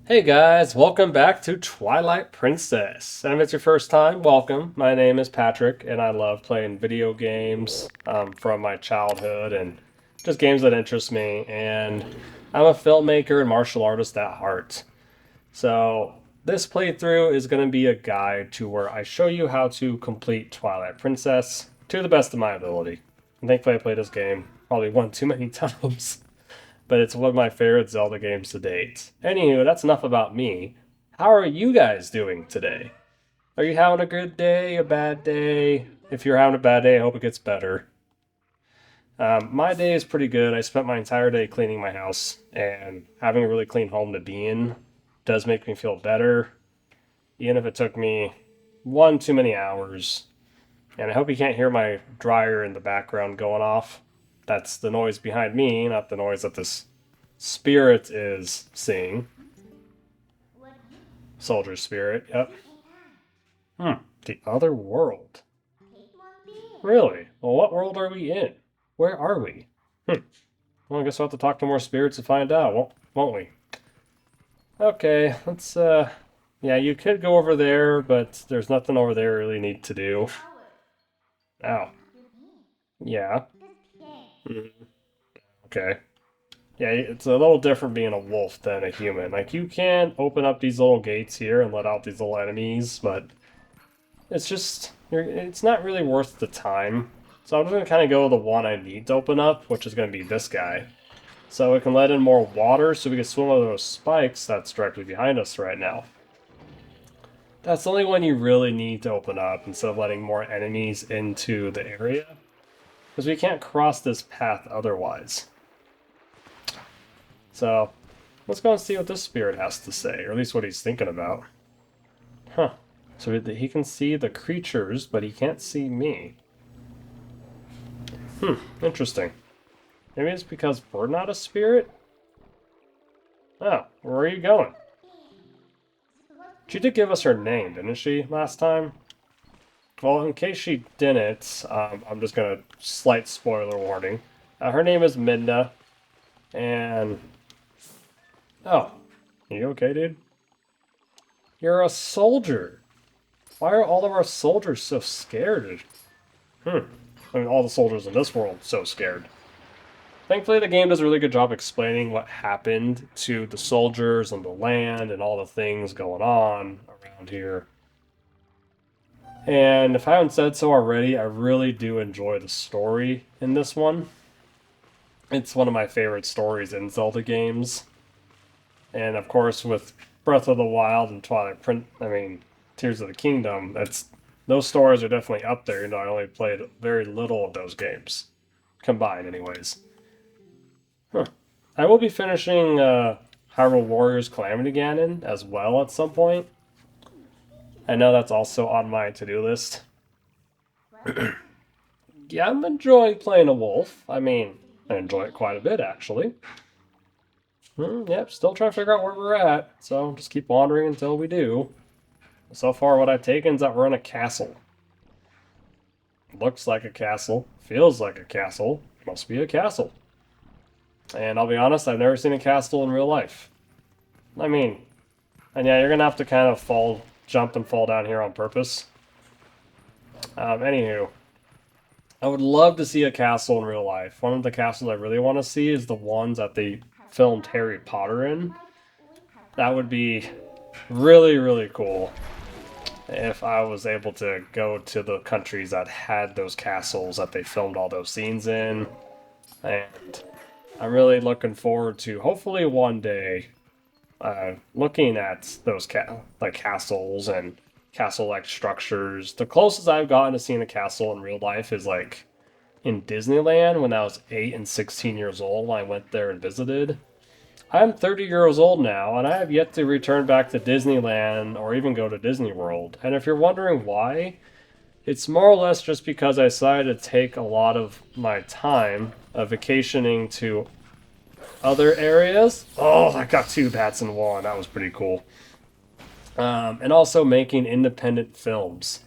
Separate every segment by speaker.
Speaker 1: Hey guys, welcome back to Twilight Princess. And if it's your first time, welcome. My name is Patrick, and I love playing video games from my childhood and just games that interest me. And I'm a filmmaker and martial artist at heart. So this playthrough is going to be a guide to where I show you how to complete Twilight Princess to the best of my ability. And thankfully, I played this game probably one too many times, but it's one of my favorite Zelda games to date. Anywho, that's enough about me. How are you guys doing today? Are you having a good day, a bad day? If you're having a bad day, I hope it gets better. My day is pretty good. I spent my entire day cleaning my house, and having a really clean home to be in does make me feel better, even if it took me one too many hours. And I hope you can't hear my dryer in the background going off. That's the noise behind me, not the noise that this spirit is seeing. Soldier spirit, yep. The other world. Really? Well, what world are we in? Where are we? Well, I guess we'll have to talk to more spirits to find out, won't we? Okay, let's, yeah, you could go over there, but there's nothing over there you really need to do. Ow. Yeah. Okay. Yeah, it's a little different being a wolf than a human. Like, you can open up these little gates here and let out these little enemies, but it's just, it's not really worth the time. So I'm just going to kind of go with the one I need to open up, which is going to be this guy. So we can let in more water so we can swim over those spikes that's directly behind us right now. That's the only one you really need to open up instead of letting more enemies into the area, because we can't cross this path otherwise. So, let's go and see what this spirit has to say, or at least what he's thinking about. Huh. So he can see the creatures, but he can't see me. Interesting. Maybe it's because we're not a spirit? Oh, where are you going? She did give us her name, didn't she, last time? Well, in case she didn't, I'm just gonna slight spoiler warning. Her name is Midna, and oh, you okay, dude? You're a soldier. Why are all of our soldiers so scared? I mean, all the soldiers in this world so scared. Thankfully, the game does a really good job explaining what happened to the soldiers and the land and all the things going on around here. And if I haven't said so already, I really do enjoy the story in this one. It's one of my favorite stories in Zelda games. And of course, with Breath of the Wild and Tears of the Kingdom, those stories are definitely up there. You know, I only played very little of those games, combined, anyways. I will be finishing Hyrule Warriors Calamity Ganon as well at some point. I know that's also on my to-do list. Yeah, I'm enjoying playing a wolf. I mean, I enjoy it quite a bit, actually. Yep, still trying to figure out where we're at, so just keep wandering until we do. So far, what I've taken is that we're in a castle. Looks like a castle, feels like a castle, must be a castle. And I'll be honest, I've never seen a castle in real life. I mean, and yeah, you're gonna have to kind of jump and fall down here on purpose. Anywho, I would love to see a castle in real life. One of the castles I really want to see is the ones that they filmed Harry Potter in. That would be really, really cool if I was able to go to the countries that had those castles that they filmed all those scenes in. And I'm really looking forward to, hopefully one day, looking at those castles and castle-like structures. The closest I've gotten to seeing a castle in real life is like in Disneyland when I was 8 and 16 years old when I went there and visited. I'm 30 years old now, and I have yet to return back to Disneyland or even go to Disney World. And if you're wondering why, it's more or less just because I decided to take a lot of my time vacationing to other areas. Oh, I got 2 bats in one. That was pretty cool. And also making independent films.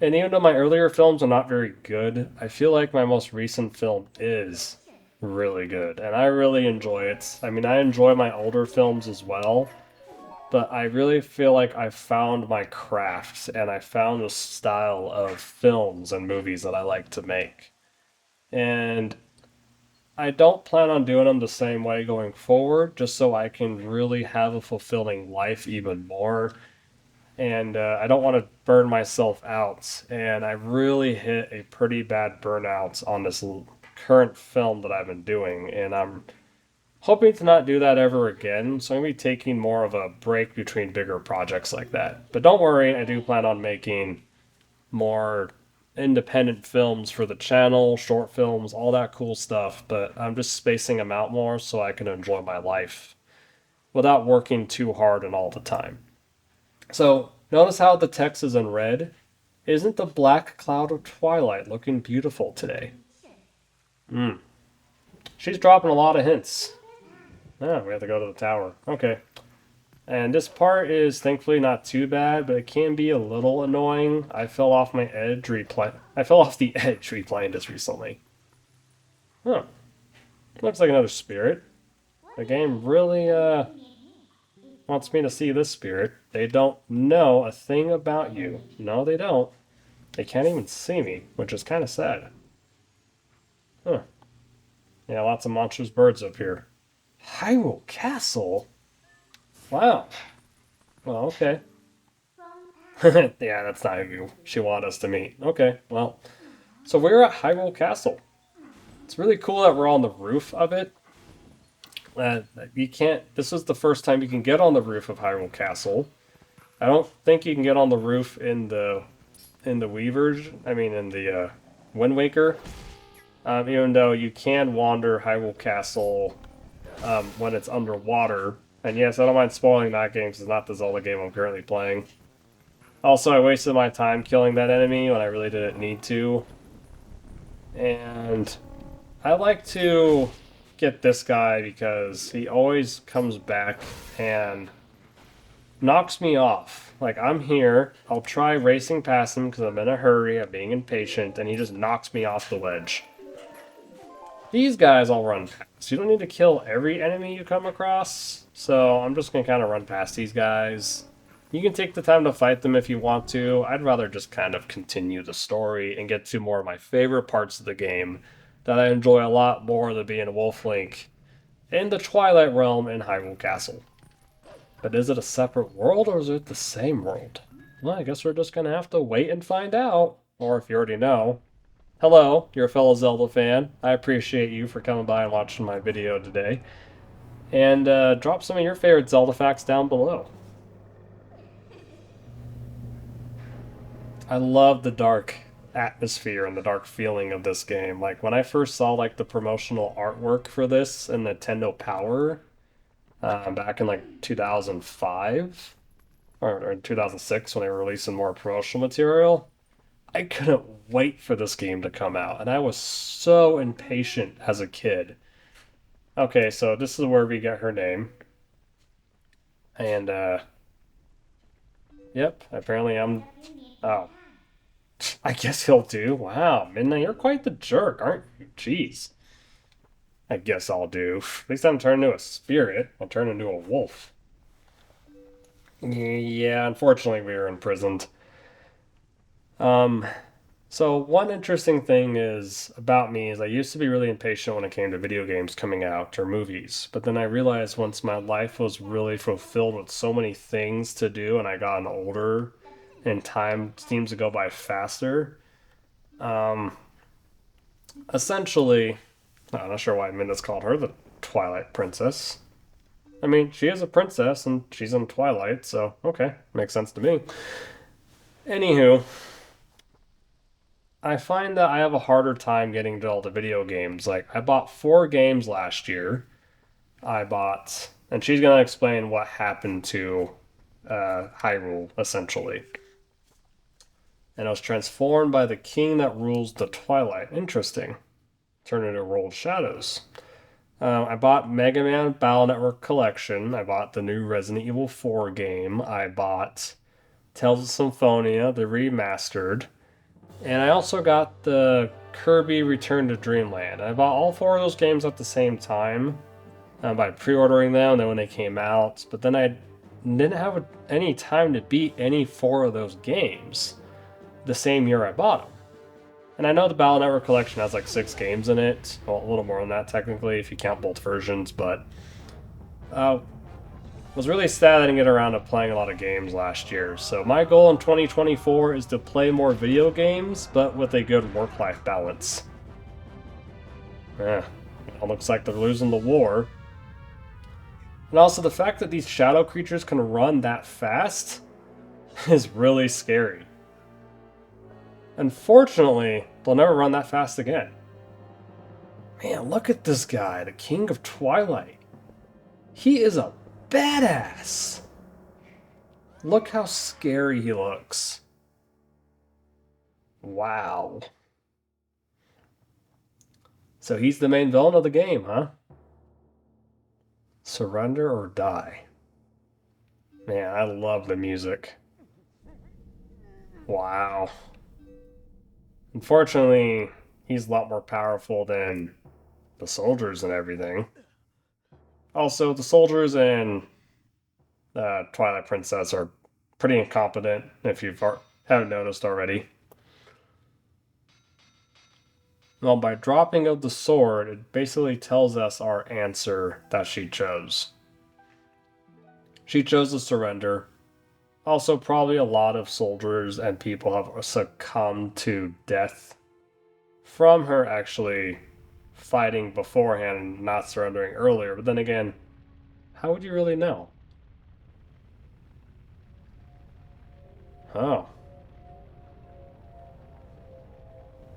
Speaker 1: And even though my earlier films are not very good, I feel like my most recent film is really good. And I really enjoy it. I mean, I enjoy my older films as well. but I really feel like I found my craft and I found the style of films and movies that I like to make. And I don't plan on doing them the same way going forward, just so I can really have a fulfilling life even more. And I don't want to burn myself out. And I really hit a pretty bad burnout on this current film that I've been doing. And I'm hoping to not do that ever again. So I'm going to be taking more of a break between bigger projects like that. But don't worry, I do plan on making more independent films for the channel, short films, all that cool stuff, but I'm just spacing them out more so I can enjoy my life without working too hard and all the time. So, notice how the text is in red? Isn't the black cloud of Twilight looking beautiful today? Hmm. She's dropping a lot of hints. Ah, we have to go to the tower. Okay. And this part is thankfully not too bad, but it can be a little annoying. I fell off the edge replaying this recently. Huh. Looks like another spirit. The game really wants me to see this spirit. They don't know a thing about you. No, they don't. They can't even see me, which is kind of sad. Huh. Yeah, lots of monstrous birds up here. Hyrule Castle? Wow. Well, okay. Yeah, that's not who she wanted us to meet. Okay, well. So we're at Hyrule Castle. It's really cool that we're on the roof of it. You can't... This is the first time you can get on the roof of Hyrule Castle. I don't think you can get on the roof in the Wii version. I mean, in the Wind Waker. Even though you can wander Hyrule Castle when it's underwater. And yes, I don't mind spoiling that game because it's not the Zelda game I'm currently playing. Also, I wasted my time killing that enemy when I really didn't need to. And I like to get this guy because he always comes back and knocks me off. Like, I'm here, I'll try racing past him because I'm in a hurry, I'm being impatient, and he just knocks me off the ledge. These guys I'll run past. You don't need to kill every enemy you come across, so I'm just going to kind of run past these guys. You can take the time to fight them if you want to. I'd rather just kind of continue the story and get to more of my favorite parts of the game that I enjoy a lot more than being a Wolf Link in the Twilight Realm in Hyrule Castle. But is it a separate world or is it the same world? Well, I guess we're just going to have to wait and find out. Or if you already know. Hello, you're a fellow Zelda fan. I appreciate you for coming by and watching my video today. And drop some of your favorite Zelda facts down below. I love the dark atmosphere and the dark feeling of this game. Like, when I first saw, like, the promotional artwork for this in Nintendo Power, back in, like, 2005, or 2006 when they were releasing more promotional material, I couldn't wait for this game to come out, and I was so impatient as a kid. Okay, so this is where we get her name. And, yep, apparently I'm... Oh. I guess he'll do. Wow, Midna, you're quite the jerk, aren't you? Jeez. I guess I'll do. At least I'm turned into a spirit. I'll turn into a wolf. Yeah, unfortunately we were imprisoned. So one interesting thing about me is I used to be really impatient when it came to video games coming out or movies. But then I realized once my life was really fulfilled with so many things to do and I got older and time seems to go by faster. Essentially, I'm not sure why Minda's called her the Twilight Princess. I mean, she is a princess and she's in Twilight, so okay, makes sense to me. Anywho, I find that I have a harder time getting to all the video games. Like, I bought 4 games last year. And she's going to explain what happened to Hyrule, essentially. And I was transformed by the king that rules the Twilight. Interesting. Turned into Rolled Shadows. I bought Mega Man Battle Network Collection. I bought the new Resident Evil 4 game. I bought Tales of Symphonia, the remastered. And I also got the Kirby Return to Dreamland. I bought all 4 of those games at the same time by pre-ordering them, then when they came out. But then I didn't have any time to beat any 4 of those games the same year I bought them. And I know the Battle Network Collection has like 6 games in it. Well, a little more than that technically if you count both versions, but was really sad I didn't get around to playing a lot of games last year. So my goal in 2024 is to play more video games, but with a good work-life balance. It looks like they're losing the war. And also the fact that these shadow creatures can run that fast is really scary. Unfortunately, they'll never run that fast again. Man, look at this guy, the King of Twilight. He is a badass. Look how scary he looks. Wow. So he's the main villain of the game, huh? Surrender or die. Man, I love the music. Wow. Unfortunately, he's a lot more powerful than the soldiers and everything. Also, the soldiers and Twilight Princess are pretty incompetent, if you haven't noticed already. Well, by dropping of the sword, it basically tells us our answer that she chose. She chose to surrender. Also, probably a lot of soldiers and people have succumbed to death from her actually fighting beforehand and not surrendering earlier. But then again, how would you really know? Oh.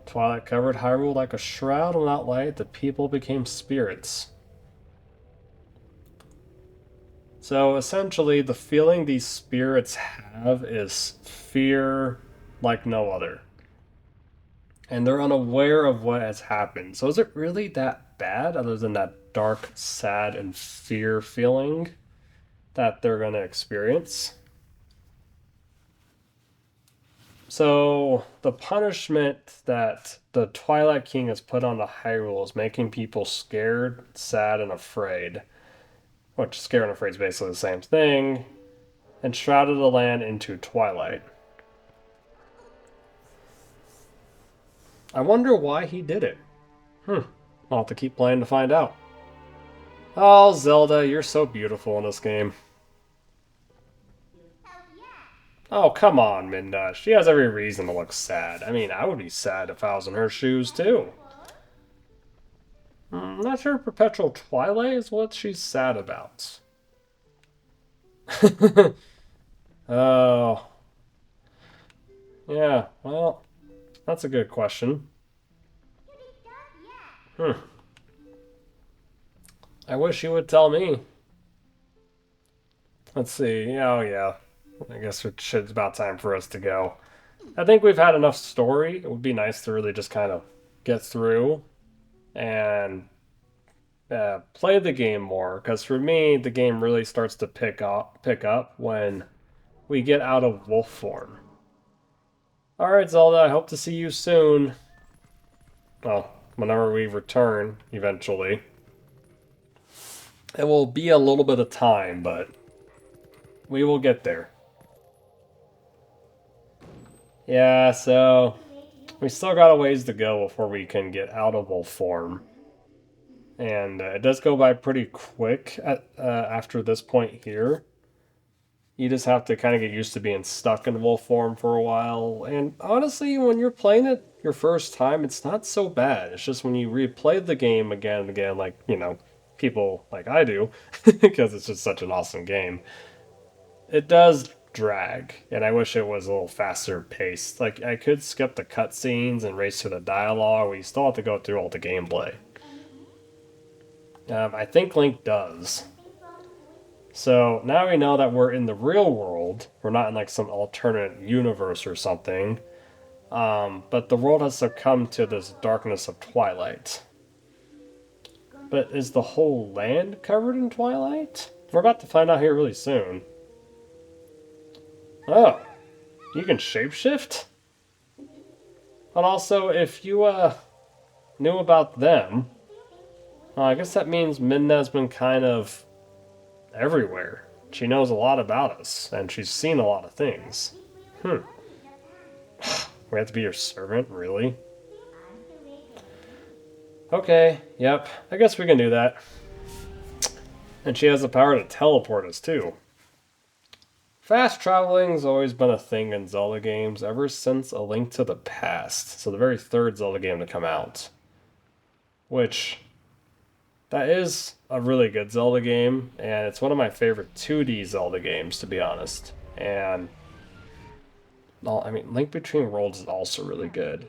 Speaker 1: Twilight covered Hyrule like a shroud. Without light, the people became spirits. So essentially, the feeling these spirits have is fear like no other. And they're unaware of what has happened. So is it really that bad, other than that dark, sad, and fear feeling that they're going to experience? So the punishment that the Twilight King has put on the Hyrule is making people scared, sad, and afraid. Which scared and afraid is basically the same thing. And shrouded the land into twilight. I wonder why he did it. I'll have to keep playing to find out. Oh, Zelda, you're so beautiful in this game. Oh, come on, Midna. She has every reason to look sad. I mean, I would be sad if I was in her shoes, too. I'm not sure Perpetual Twilight is what she's sad about. Oh. Yeah, well, that's a good question. I wish you would tell me. Let's see. Oh, yeah. I guess it's about time for us to go. I think we've had enough story. It would be nice to really just kind of get through and play the game more. Because for me, the game really starts to pick up when we get out of wolf form. Alright, Zelda, I hope to see you soon. Well, whenever we return, eventually. It will be a little bit of time, but we will get there. Yeah, so we still got a ways to go before we can get out of wolf form. And it does go by pretty quick after this point here. You just have to kind of get used to being stuck in wolf form for a while. And honestly, when you're playing it your first time, it's not so bad. It's just when you replay the game again and again, like, you know, people like I do, because it's just such an awesome game, it does drag, and I wish it was a little faster paced. Like, I could skip the cutscenes and race through the dialogue, but you still have to go through all the gameplay. I think Link does. So now we know that we're in the real world. We're not in like some alternate universe or something. But the world has succumbed to this darkness of twilight. But is the whole land covered in twilight? We're about to find out here really soon. Oh, you can shapeshift? And also, if you knew about them, I guess that means Midna's been kind of everywhere. She knows a lot about us, and she's seen a lot of things. Hmm. We have to be your servant, really? Okay, yep. I guess we can do that. And she has the power to teleport us, too. Fast traveling's always been a thing in Zelda games ever since A Link to the Past. So the very third Zelda game to come out. Which, that is a really good Zelda game, and it's one of my favorite 2D Zelda games, to be honest. And, well, I mean, Link Between Worlds is also really good.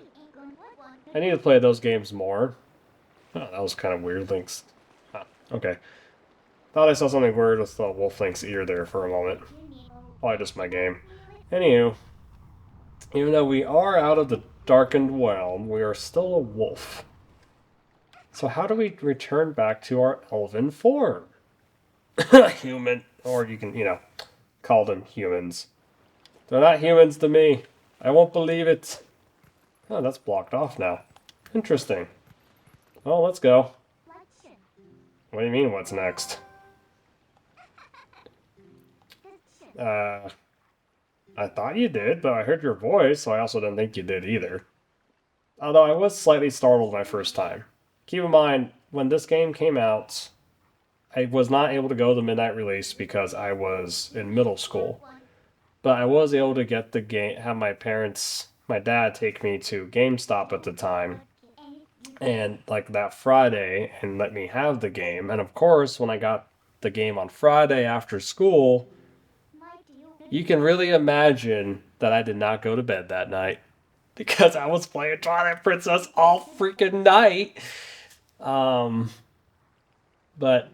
Speaker 1: I need to play those games more. Oh, that was kind of weird, Link's... Ah, okay. Thought I saw something weird with Wolf Link's ear there for a moment. Probably just my game. Anywho, even though we are out of the darkened realm, we are still a wolf. So how do we return back to our elven form? Human. Or you can, call them humans. They're not humans to me. I won't believe it. Oh, that's blocked off now. Interesting. Well, let's go. What do you mean, what's next? I thought you did, but I heard your voice, so I also didn't think you did either. Although I was slightly startled my first time. Keep in mind, when this game came out, I was not able to go to the midnight release because I was in middle school. But I was able to get the game, have my dad take me to GameStop at the time, and like that Friday, and let me have the game. And of course, when I got the game on Friday after school, you can really imagine that I did not go to bed that night because I was playing Twilight Princess all freaking night. But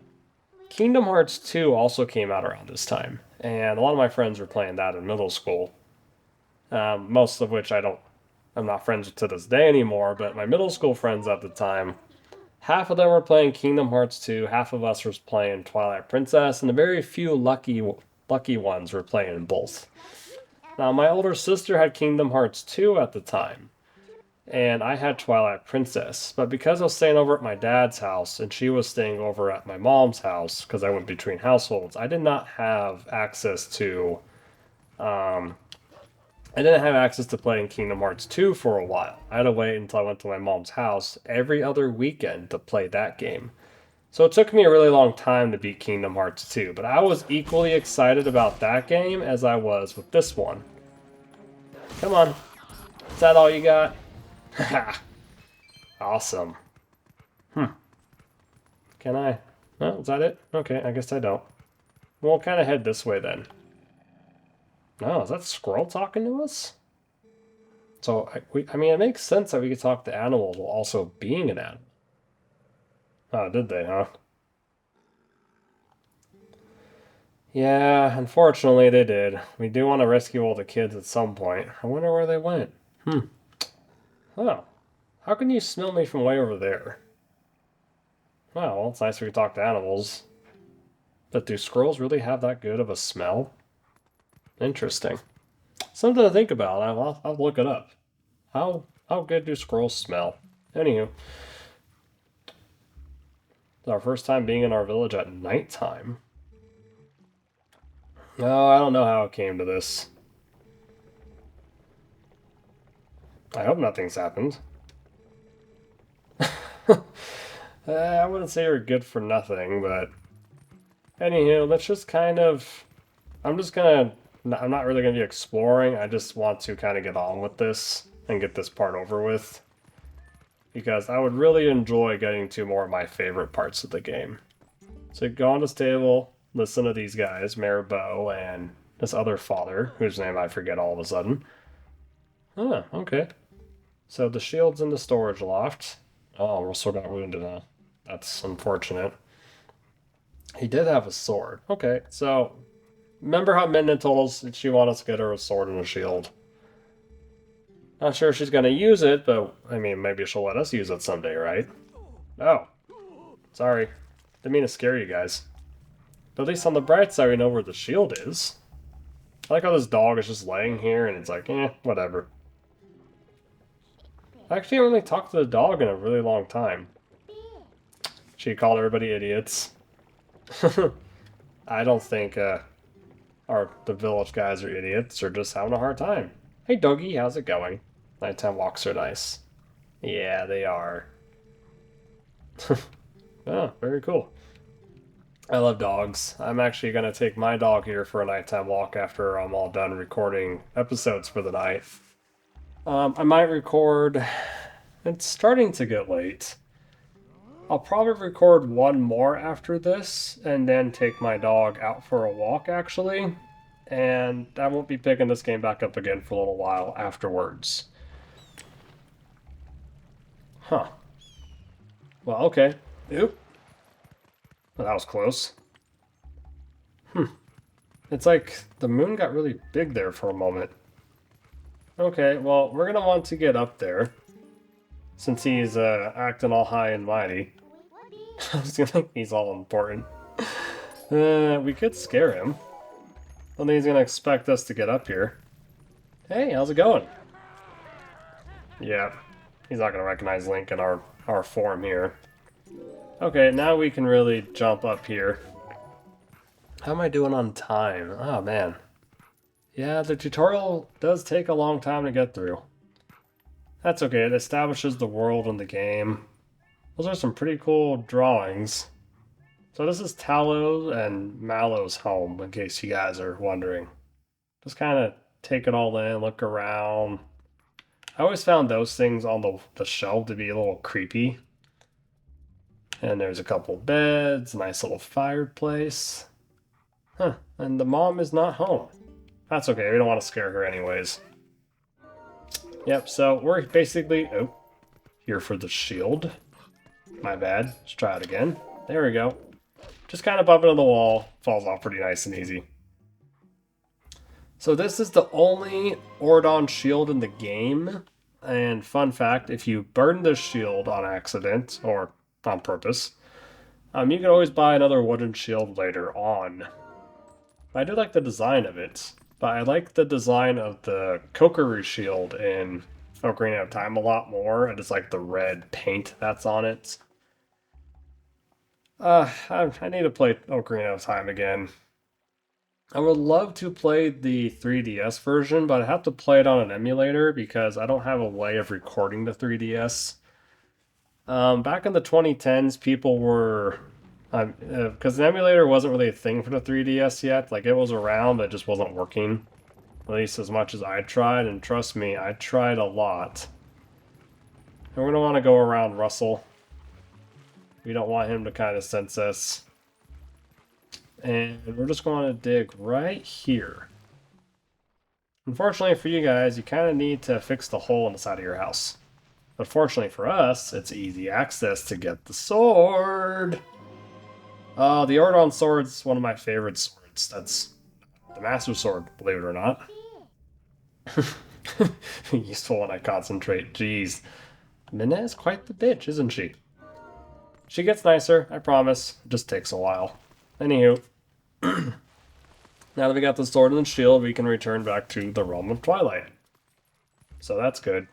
Speaker 1: Kingdom Hearts 2 also came out around this time, and a lot of my friends were playing that in middle school. Most of which I'm not friends with to this day anymore, but my middle school friends at the time, half of them were playing Kingdom Hearts 2, half of us was playing Twilight Princess, and a very few lucky ones were playing both. Now, my older sister had Kingdom Hearts 2 at the time, and I had Twilight Princess. But because I was staying over at my dad's house, and she was staying over at my mom's house, because I went between households, I did not have access to... I didn't have access to playing Kingdom Hearts 2 for a while. I had to wait until I went to my mom's house every other weekend to play that game. So it took me a really long time to beat Kingdom Hearts 2, but I was equally excited about that game as I was with this one. Come on. Is that all you got? Haha. Awesome. Can I? Oh, is that it? Okay, I guess I don't. We'll kind of head this way then. Oh, is that Squirrel talking to us? So, I mean, it makes sense that we could talk to animals while also being an animal. Oh, did they, huh? Yeah, unfortunately they did. We do want to rescue all the kids at some point. I wonder where they went. Oh. How can you smell me from way over there? Oh, well, it's nice we can talk to animals. But do squirrels really have that good of a smell? Interesting. Something to think about. I'll look it up. How good do squirrels smell? Anywho. It's our first time being in our village at nighttime. No, I don't know how it came to this. I hope nothing's happened. I wouldn't say you're good for nothing, but... Anywho, let's just kind of... I'm not really going to be exploring. I just want to kind of get on with this and get this part over with. Because I would really enjoy getting to more of my favorite parts of the game. So go on this table, listen to these guys, Maribou and this other father, whose name I forget all of a sudden. Oh, okay. So the shield's in the storage loft. Oh, Russell got wounded, huh? That's unfortunate. He did have a sword. Okay, so... Remember how Midna told us that she wanted us to get her a sword and a shield? Not sure if she's going to use it, but, I mean, maybe she'll let us use it someday, right? Oh. Sorry. Didn't mean to scare you guys. But at least on the bright side, we know where the shield is. I like how this dog is just laying here, and it's like, whatever. I actually haven't really talked to the dog in a really long time. She called everybody idiots. I don't think Or the village guys are idiots or just having a hard time. Hey, doggy, how's it going? Nighttime walks are nice. Yeah, they are. Oh, very cool. I love dogs. I'm actually going to take my dog here for a nighttime walk after I'm all done recording episodes for the night. I might record. It's starting to get late. I'll probably record one more after this and then take my dog out for a walk, actually. And I won't be picking this game back up again for a little while afterwards. Huh. Well, okay. Oop. Well, that was close. It's like the moon got really big there for a moment. Okay, well, we're gonna want to get up there. Since he's acting all high and mighty. I was gonna think he's all important. We could scare him. I don't think he's gonna expect us to get up here. Hey, how's it going? Yeah, he's not gonna recognize Link in our form here. Okay, now we can really jump up here. How am I doing on time? Oh, man. Yeah, the tutorial does take a long time to get through. That's okay, it establishes the world and the game. Those are some pretty cool drawings. So this is Talos and Mallow's home, in case you guys are wondering. Just kind of take it all in, look around. I always found those things on the shelf to be a little creepy. And there's a couple beds, nice little fireplace. Huh, and the mom is not home. That's okay, we don't want to scare her anyways. Yep, so we're basically... Oh, here for the shield. My bad. Let's try it again. There we go. Just kind of bump into the wall. Falls off pretty nice and easy. So this is the only Ordon shield in the game. And fun fact, if you burn the shield on accident, or on purpose, you can always buy another wooden shield later on. I do like the design of it, but I like the design of the Kokoru shield in Ocarina of Time a lot more, and it's like the red paint that's on it. I need to play Ocarina of Time again. I would love to play the 3DS version, but I have to play it on an emulator because I don't have a way of recording the 3DS. Back in the 2010s, people were... because the emulator wasn't really a thing for the 3DS yet. Like, it was around, but it just wasn't working. At least as much as I tried, and trust me, I tried a lot. And we're going to want to go around Russell. We don't want him to kind of sense us. And we're just going to dig right here. Unfortunately for you guys, you kind of need to fix the hole in the side of your house. But fortunately for us, it's easy access to get the sword. The Ordon sword's one of my favorite swords. That's the Master Sword, believe it or not. Useful when I concentrate. Jeez. Minna is quite the bitch, isn't she? She gets nicer, I promise. It just takes a while. Anywho. Now that we got the sword and the shield, we can return back to the realm of Twilight. So that's good.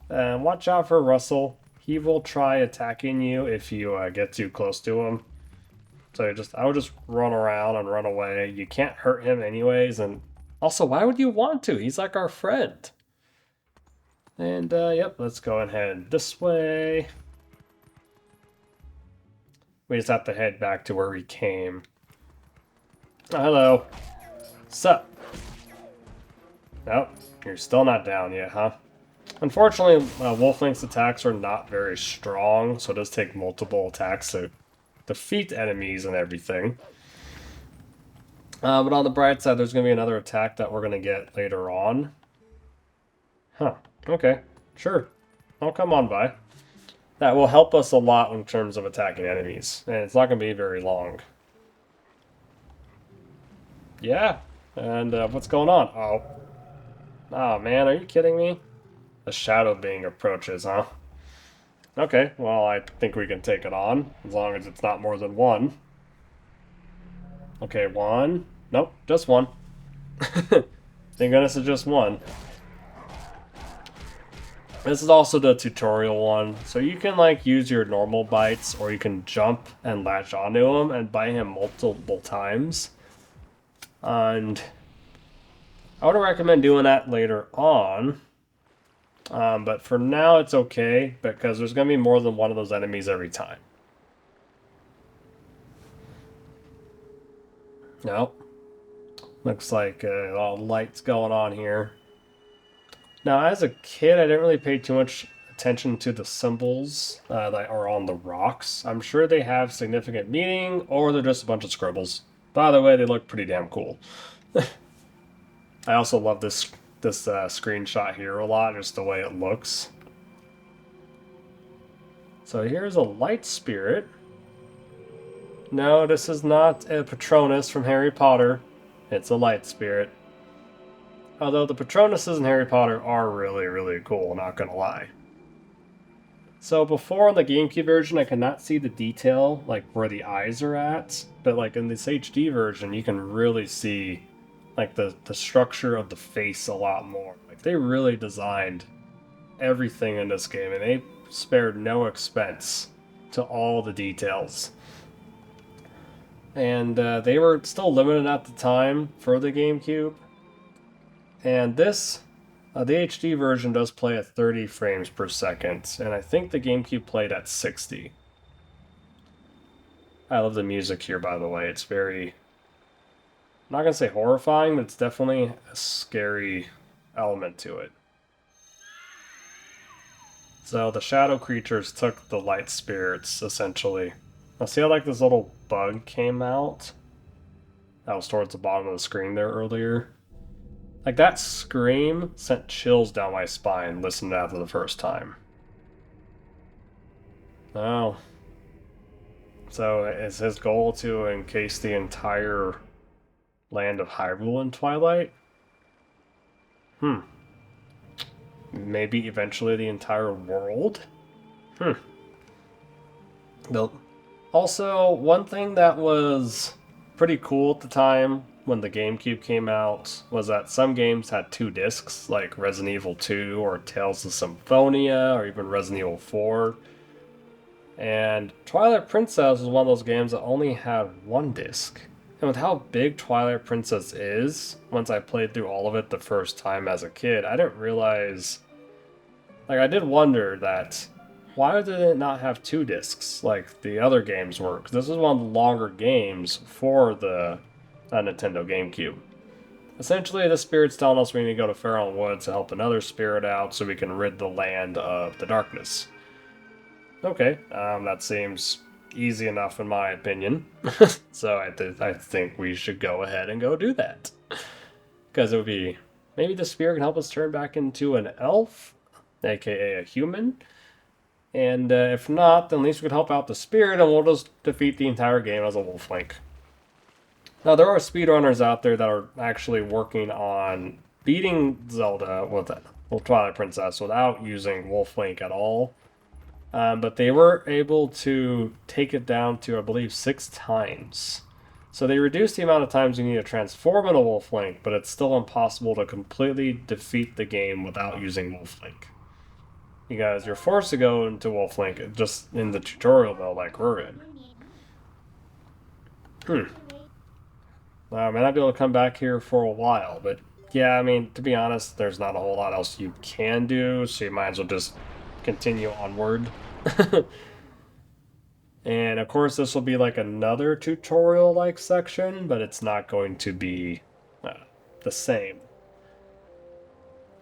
Speaker 1: Watch out for Russell. He will try attacking you if you get too close to him. So I would just run around and run away. You can't hurt him anyways, and also, why would you want to? He's like our friend. And, yep, let's go and head this way. We just have to head back to where we came. Oh, hello. Sup? Nope, you're still not down yet, huh? Unfortunately, Wolf Link's attacks are not very strong, so it does take multiple attacks to defeat enemies and everything. But on the bright side, there's going to be another attack that we're going to get later on. Huh. Okay. Sure. I'll come on by. That will help us a lot in terms of attacking enemies. And it's not going to be very long. Yeah. And what's going on? Oh. Oh, man. Are you kidding me? The shadow being approaches, huh? Okay. Well, I think we can take it on. As long as it's not more than one. Okay, one. Nope, just one. Thank goodness it's just one. This is also the tutorial one. So you can like use your normal bites, or you can jump and latch onto him and bite him multiple times. And I would recommend doing that later on. But for now, it's okay because there's going to be more than one of those enemies every time. Nope. Looks like a lot of lights going on here. Now, as a kid, I didn't really pay too much attention to the symbols that are on the rocks. I'm sure they have significant meaning, or they're just a bunch of scribbles. By the way, they look pretty damn cool. I also love this screenshot here a lot, just the way it looks. So here's a light spirit. No, this is not a Patronus from Harry Potter. It's a light spirit. Although the Patronuses in Harry Potter are really, really cool, not gonna lie. So before on the GameCube version, I could not see the detail, like where the eyes are at. But like in this HD version, you can really see like the structure of the face a lot more. Like they really designed everything in this game, and they spared no expense to all the details. And they were still limited at the time for the GameCube. And this, the HD version does play at 30 frames per second, and I think the GameCube played at 60. I love the music here, by the way. It's very, I'm not going to say horrifying, but it's definitely a scary element to it. So the shadow creatures took the light spirits, essentially. Now see how like this little bug came out? That was towards the bottom of the screen there earlier. Like that scream sent chills down my spine listening to that for the first time. Oh. So is his goal to encase the entire land of Hyrule in Twilight? Maybe eventually the entire world? Also, one thing that was pretty cool at the time when the GameCube came out was that some games had 2 discs, like Resident Evil 2 or Tales of Symphonia or even Resident Evil 4. And Twilight Princess was one of those games that only had 1 disc. And with how big Twilight Princess is, once I played through all of it the first time as a kid, I didn't realize... Like, I did wonder that, why did it not have 2 discs like the other games were? Because this is one of the longer games for the Nintendo GameCube. Essentially, the spirit's telling us we need to go to Farrell Woods to help another spirit out so we can rid the land of the darkness. Okay, that seems easy enough in my opinion. So I think we should go ahead and go do that. Because it would be... Maybe the spirit can help us turn back into an elf, aka a human. And if not, then at least we can help out the spirit and we'll just defeat the entire game as a Wolf Link. Now, there are speedrunners out there that are actually working on beating Zelda with Twilight Princess without using Wolf Link at all. But they were able to take it down to, I believe, 6 times. So they reduced the amount of times you need to transform into Wolf Link, but it's still impossible to completely defeat the game without using Wolf Link. You guys, you're forced to go into Wolf Link just in the tutorial, though, like we're in. I may not be able to come back here for a while, but yeah, I mean, to be honest, there's not a whole lot else you can do, so you might as well just continue onward. And of course, this will be like another tutorial-like section, but it's not going to be the same.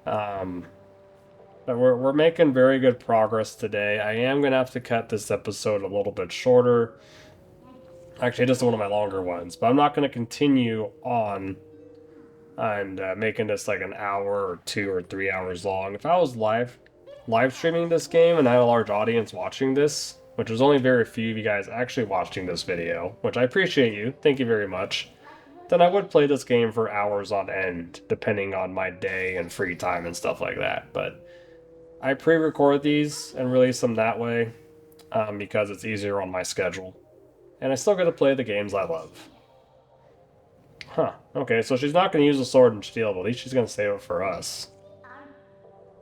Speaker 1: But we're making very good progress today. I am going to have to cut this episode a little bit shorter. Actually, this is one of my longer ones, but I'm not going to continue on and making this like an hour or 2 or 3 hours long. If I was live streaming this game and I had a large audience watching this, which was only very few of you guys actually watching this video, which I appreciate you, thank you very much, then I would play this game for hours on end, depending on my day and free time and stuff like that. But I pre-record these and release them that way because it's easier on my schedule. And I still get to play the games I love. Huh, okay, so she's not going to use the sword and shield, but at least she's going to save it for us.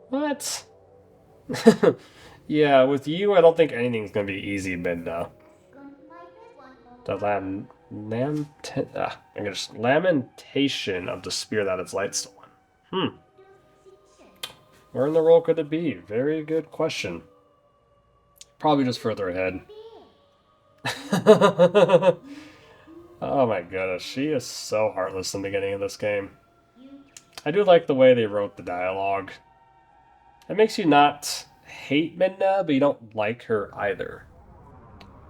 Speaker 1: What? Yeah, with you, I don't think anything's going to be easy, Midna. Does that Lamentation of the spear that its light stolen. Where in the world could it be? Very good question. Probably just further ahead. Oh my goodness, she is so heartless in the beginning of this game. I do like the way they wrote the dialogue. It makes you not hate Midna, but you don't like her either.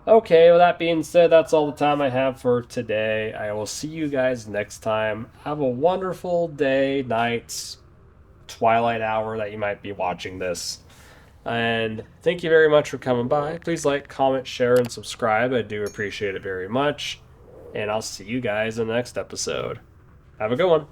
Speaker 1: Okay, with that being said, that's all the time I have for today. I will see you guys next time. Have a wonderful day, night, twilight hour that you might be watching this. And thank you very much for coming by. Please like, comment, share, and subscribe. I do appreciate it very much. And I'll see you guys in the next episode. Have a good one.